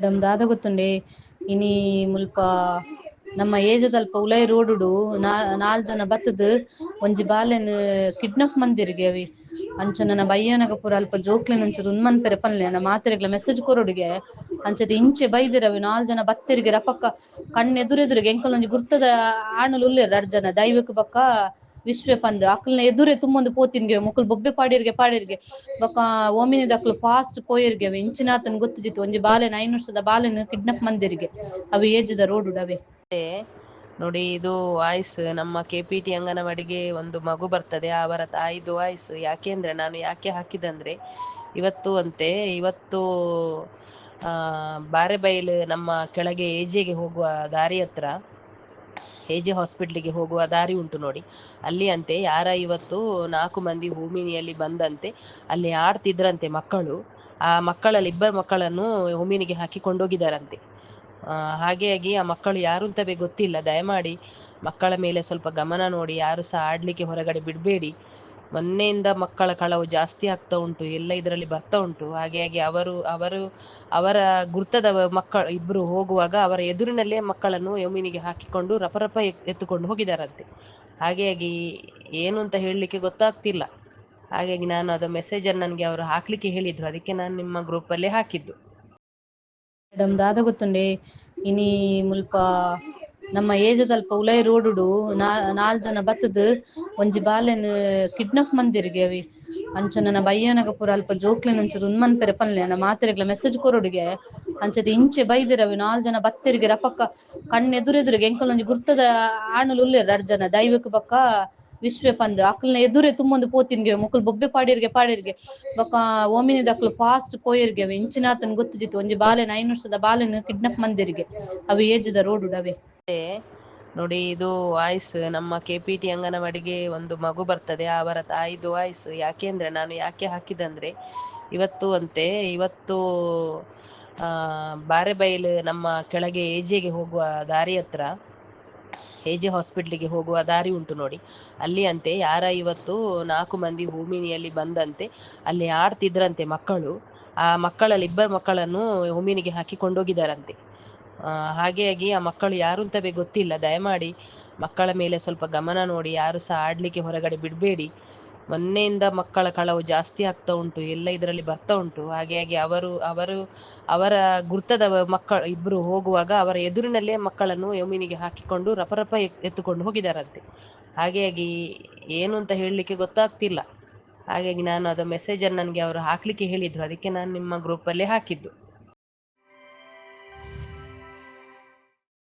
Madam ದಾದ ಗೊತ್ತುಂಡೆ ಇನಿ ಮುಲ್ಪ ನಮ್ಮ ಏಜದಲ್ಪ ಉಲೈ ರೋಡುಡು ನಾಲ್ ಜನ ಬತ್ತದ ಒಂಜಿ ಬಾಲೆನ್ ಕಿಡ್ನಾಪ್ ಮಂದಿರ್ಗೆ ಅವಿ ಅಂಚ ನನ್ನ ಬಯ್ಯನಗ ಪೂರ ಅಲ್ಪ ಜೋಕ್ಲೆನ್ ಒಂಚೂರು ಉನ್ಮನ್ಪೆರೆ ಪನ್ಲೆ ನನ್ನ ಮಾತೆರೆಗ್ಲ ಮೆಸೇಜ್ ಕೊರೊಡುಗೆ ಅಂಚದ ಇಂಚೆ ಬೈದಿರವಿ 4 ಜನ ಬತ್ತಿರ್ಗೆ ರಪಕ್ಕ ಕಣ್ಣೆದುರೆದುರಿಗೆ ಎಂಕಲ್ ಒಂಜಿ ಗುರ್ತದ ಆಣಲು ಉಲ್ಲೆರ್ ಅರ್ಜನ ದೈವಕ್ ಬಕ್ಕ ವಿಶ್ವೆ ಪಂದ್ ಅಕ್ಲ್ನ ಎದುರೆ ತುಂಬೊಂದು ಪೋತಿನ್ಗೆ ಮುಕುಲ್ ಬೊಬ್ಬೆ ಪಾಡಿರ್ಗೆ ಬೊಕ ಓಮಿನಿದ ಅಕ್ಲು ಫಾಸ್ಟ್ ಪೋಯರ್ಗೆ ಇಂಚಿನಾತನ್ ಗೊತ್ತಿಜಿತ್ತು ಒಂಜಿ ಬಾಲೆನ್ 5 ವರ್ಷದ ಬಾಲೆನ್ ಕಿಡ್ನಾಪ್ ಮಂದಿರ್ಗೆ ಅವು ಏಜ್ದ ರೋಡುಡ್ ಅವೆ ನೋಡಿ. ಇದು ವಾಯ್ಸ್ ನಮ್ಮ KPT ಅಂಗನವಾಡಿಗೆ ಒಂದು ಮಗು ಬರ್ತದೆ, ಅವರ ತಾಯಿದು ವಾಯ್ಸ್. ಯಾಕೆಂದ್ರೆ ನಾನು ಯಾಕೆ ಹಾಕಿದಂದ್ರೆ ಇವತ್ತು ಬಾರೆಬೈಲ್ ನಮ್ಮ ಕೆಳಗೆ ಏಜೆಗೆ ಹೋಗುವ ದಾರಿ ಹತ್ರ AJ ಹಾಸ್ಪಿಟ್ಲಿಗೆ ಹೋಗುವ ದಾರಿ ಉಂಟು ನೋಡಿ, ಅಲ್ಲಿ ಅಂತೆ ಯಾರ ಇವತ್ತು 4 ಮಂದಿ ಹೋಮಿನಿಯಲ್ಲಿ ಬಂದಂತೆ ಅಲ್ಲಿ ಆಡ್ತಿದ್ರಂತೆ ಮಕ್ಕಳು. ಆ ಮಕ್ಕಳಲ್ಲಿ 2 ಮಕ್ಕಳನ್ನು ಹೋಮಿನಿಗೆ ಹಾಕಿ ಕೊಂಡೋಗಿದ್ದಾರಂತೆ. ಹಾಗೆಯಾಗಿ ಆ ಮಕ್ಕಳು ಯಾರು ಅಂತವೇ ಗೊತ್ತಿಲ್ಲ. ದಯಮಾಡಿ ಮಕ್ಕಳ ಮೇಲೆ ಸ್ವಲ್ಪ ಗಮನ ನೋಡಿ, ಯಾರು ಸಹ ಆಡ್ಲಿಕ್ಕೆ ಹೊರಗಡೆ ಬಿಡಬೇಡಿ. ಮೊನ್ನೆಯಿಂದ ಮಕ್ಕಳ ಕಳವು ಜಾಸ್ತಿ ಆಗ್ತಾ ಉಂಟು, ಎಲ್ಲ ಇದರಲ್ಲಿ ಬರ್ತಾ ಉಂಟು. ಹಾಗೆಯಾಗಿ ಅವರ ಗುರ್ತದ ಮಕ್ಕಳು ಇಬ್ಬರು ಹೋಗುವಾಗ ಅವರ ಎದುರಿನಲ್ಲೇ ಮಕ್ಕಳನ್ನು ಯಮೀನಿಗೆ ಹಾಕಿಕೊಂಡು ರಪರಪ ಎತ್ತುಕೊಂಡು ಹೋಗಿದ್ದಾರಂತೆ. ಹಾಗೆಯಾಗಿ ಏನು ಅಂತ ಹೇಳಲಿಕ್ಕೆ ಗೊತ್ತಾಗ್ತಿಲ್ಲ. ಹಾಗಾಗಿ ನಾನು ಅದು ಮೆಸೇಜನ್ನು ನನಗೆ ಅವರು ಹಾಕ್ಲಿಕ್ಕೆ ಹೇಳಿದ್ರು, ಅದಕ್ಕೆ ನಾನು ನಿಮ್ಮ ಗ್ರೂಪಲ್ಲೇ ಹಾಕಿದ್ದು. ಮೇಡಮ್ ದಾದ ಗೊತ್ತುಂಡೆ ಇನಿ ಮುಲ್ಪ ನಮ್ಮ ಏಜದಲ್ಪ ಉಲೈ ರೋಡುಡು ನಾಲ್ ಜನ ಬತ್ತದ ಒಂಜಿ ಬಾಲೆನ್ ಕಿಡ್ನಾಪ್ ಮಂದಿರ್ಗೆ ಅವಿ ಅಂಚ ನನ್ನ ಬಯ್ಯನಗ ಪೂರ ಅಲ್ಪ ಜೋಕ್ಲೆನ್ ಒಂಚೂರು ಉನ್ಮನ್ಪೆರೆ ಪನ್ಲೆ ನನ್ನ ಮಾತೆರೆಗ್ಲ ಮೆಸೇಜ್ ಕೊರೊಡುಗೆ ಅಂಚದ ಇಂಚೆ ಬೈದಿರವಿ 4 ಜನ ಬತ್ತಿರ್ಗೆ ರಪಕ್ಕ ಕಣ್ಣೆದುರೆದುರಿಗೆ ಎಂಕಲ್ ಒಂಜಿ ಗುರ್ತದ ಆಣಲು ಉಲ್ಲೆರ್ ಅರ್ಜನ ದೈವಕ್ ಬಕ್ಕ ವಿಶ್ವೆ ಪಂದ್ ಅಕ್ಲ್ನ ಎದುರೆ ತುಂಬೊಂದು ಪೋತಿನ್ಗೆ ಮುಕುಲ್ ಬೊಬ್ಬೆ ಪಾಡಿರ್ಗೆ ಬೊಕ ಓಮಿನಿದ ಅಕ್ಲು ಫಾಸ್ಟ್ ಪೋಯರ್ಗೆ ಇಂಚಿನಾತನ್ ಗೊತ್ತಿಜಿತ್ತು ಒಂಜಿ ಬಾಲೆನ್ 5 ವರ್ಷದ ಬಾಲೆನ್ ಕಿಡ್ನಾಪ್ ಮಂದಿರ್ಗೆ ಅವು ಏಜ್ದ ರೋಡುಡ್ ಅವೆ ನೋಡಿ. ಇದು ವಾಯ್ಸ್ ನಮ್ಮ KPT ಅಂಗನವಾಡಿಗೆ ಒಂದು ಮಗು ಬರ್ತದೆ, ಅವರ ತಾಯಿದು ವಾಯ್ಸ್. ಯಾಕೆಂದ್ರೆ ನಾನು ಯಾಕೆ ಹಾಕಿದಂದ್ರೆ ಇವತ್ತು ಬಾರೆಬೈಲ್ ನಮ್ಮ ಕೆಳಗೆ ಏಜೆಗೆ ಹೋಗುವ ದಾರಿ ಹತ್ರ AJ ಹಾಸ್ಪಿಟ್ಲಿಗೆ ಹೋಗುವ ದಾರಿ ಉಂಟು ನೋಡಿ, ಅಲ್ಲಿ ಅಂತೆ ಯಾರ ಇವತ್ತು 4 ಮಂದಿ ಹೋಮಿನಿಯಲ್ಲಿ ಬಂದಂತೆ ಅಲ್ಲಿ ಆಡ್ತಿದ್ರಂತೆ ಮಕ್ಕಳು. ಆ ಮಕ್ಕಳಲ್ಲಿ 2 ಮಕ್ಕಳನ್ನು ಹೋಮಿನಿಗೆ ಹಾಕಿ ಕೊಂಡೋಗಿದ್ದಾರಂತೆ. ಹಾಗೆಯಾಗಿ ಆ ಮಕ್ಕಳು ಯಾರು ಅಂತವೇ ಗೊತ್ತಿಲ್ಲ. ದಯಮಾಡಿ ಮಕ್ಕಳ ಮೇಲೆ ಸ್ವಲ್ಪ ಗಮನ ನೋಡಿ, ಯಾರು ಸಹ ಆಡ್ಲಿಕ್ಕೆ ಹೊರಗಡೆ ಬಿಡಬೇಡಿ. ಮೊನ್ನೆಯಿಂದ ಮಕ್ಕಳ ಕಳವು ಜಾಸ್ತಿ ಆಗ್ತಾ ಉಂಟು, ಎಲ್ಲ ಇದರಲ್ಲಿ ಬರ್ತಾ ಉಂಟು. ಹಾಗೆಯಾಗಿ ಅವರ ಗುರ್ತದ ಮಕ್ಕಳು ಇಬ್ಬರು ಹೋಗುವಾಗ ಅವರ ಎದುರಿನಲ್ಲೇ ಮಕ್ಕಳನ್ನು ಯಮೀನಿಗೆ ಹಾಕಿಕೊಂಡು ರಪರಪ ಎತ್ತುಕೊಂಡು ಹೋಗಿದ್ದಾರಂತೆ. ಹಾಗೆಯಾಗಿ ಏನು ಅಂತ ಹೇಳಲಿಕ್ಕೆ ಗೊತ್ತಾಗ್ತಿಲ್ಲ. ಹಾಗಾಗಿ ನಾನು ಅದು ಮೆಸೇಜನ್ನು ನನಗೆ ಅವರು ಹಾಕ್ಲಿಕ್ಕೆ ಹೇಳಿದ್ರು, ಅದಕ್ಕೆ ನಾನು ನಿಮ್ಮ ಗ್ರೂಪಲ್ಲೇ ಹಾಕಿದ್ದು.